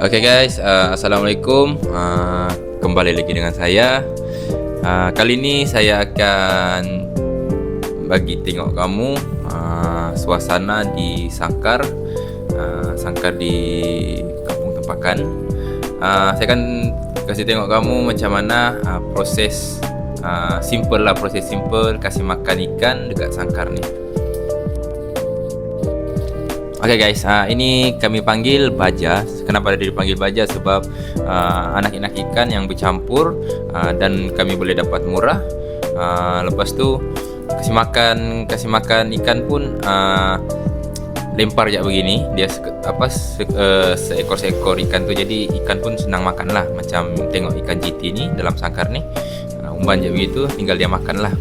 Oke guys, assalamualaikum. Kembali lagi dengan saya. Kali ini saya akan bagi tengok kamu suasana di Sangkar, Sangkar di Kampung Tempakan. Saya akan kasih tengok kamu macam mana proses simple lah, proses simple kasih makan ikan dekat Sangkar ni. Oke guys, ini kami panggil baja. Kenapa dia dipanggil baja? Sebab anak-anak ikan yang bercampur dan kami boleh dapat murah. Lepas tu kasih makan ikan pun lempar je begini. Dia seekor-seekor ikan tu, jadi ikan pun senang makan lah. Macam tengok ikan GT ni dalam Sangkar ni, umban je begitu, tinggal dia makan lah.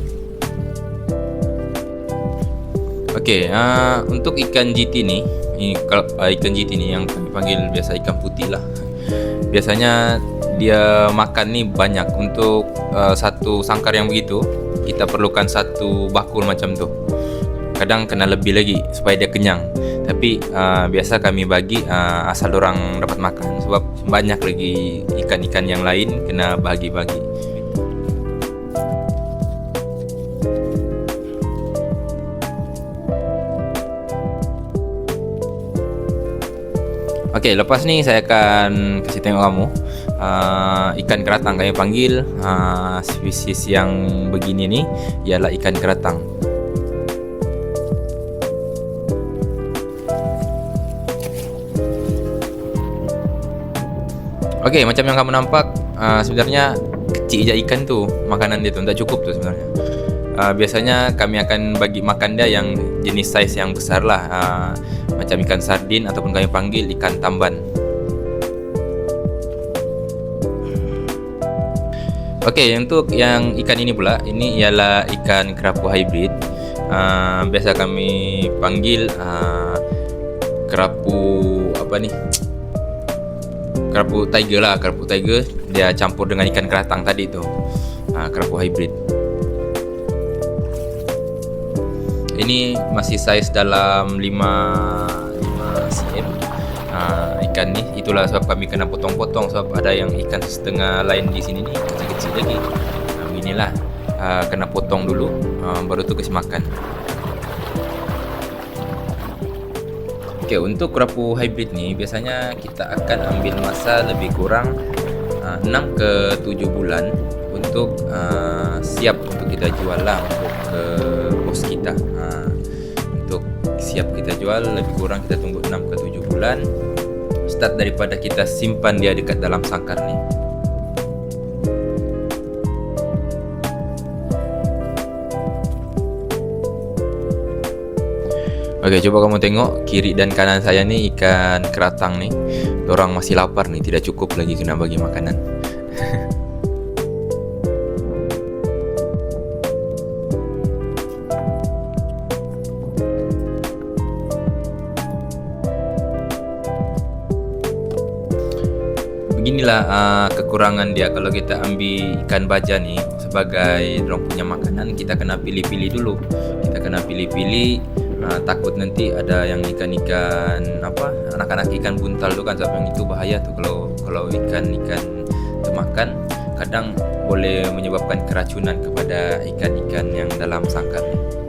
Oke, untuk ikan GT ni, ikan GT ni yang kami panggil biasa ikan putih lah. Biasanya dia makan ni banyak. Untuk satu sangkar yang begitu, kita perlukan satu bakul macam tu. Kadang kena lebih lagi supaya dia kenyang. Tapi biasa kami bagi asal orang dapat makan. Sebab banyak lagi ikan-ikan yang lain kena bagi-bagi. Oke, lepas ni saya akan kasih tengok kamu ikan keratang. Kami panggil spesies yang begini ni ialah ikan keratang. Oke, macam yang kamu nampak, sebenarnya kecil je ikan tu, makanan dia tu tak cukup tu sebenarnya. Biasanya kami akan bagi makan dia yang jenis size yang besar lah, macam ikan sardin ataupun kami panggil ikan tamban. Oke, untuk yang ikan ini pula, ini ialah ikan kerapu hybrid. Biasa kami panggil kerapu apa ni? Kerapu tiger lah, kerapu tiger. Dia campur dengan ikan keratang tadi tu, kerapu hybrid. Ini masih size dalam 5 cm ikan ni. Itulah sebab kami kena potong-potong, sebab ada yang ikan setengah lain di sini ni kecil-kecil lagi. Inilah kena potong dulu, baru tu kasih makan. Oke, untuk kerapu hybrid ni biasanya kita akan ambil masa lebih kurang 6 ke 7 bulan untuk siap untuk kita jual lah, untuk ke bos kita. Untuk siap kita jual lebih kurang kita tunggu 6 ke 7 bulan start daripada kita simpan dia dekat dalam sangkar ni. Oke, coba kamu tengok kiri dan kanan saya ni ikan keratang ni. Dorang masih lapar nih, tidak cukup lagi kena bagi makanan. Beginilah kekurangan dia kalau kita ambil ikan baja nih sebagai dorang punya makanan. Kita kena pilih-pilih dulu. Kita kena pilih-pilih, takut nanti ada yang ikan-ikan anak-anak ikan buntal tu kan, sebab yang itu bahaya tuh kalau ikan-ikan termakan, kadang boleh menyebabkan keracunan kepada ikan-ikan yang dalam sangkar ni.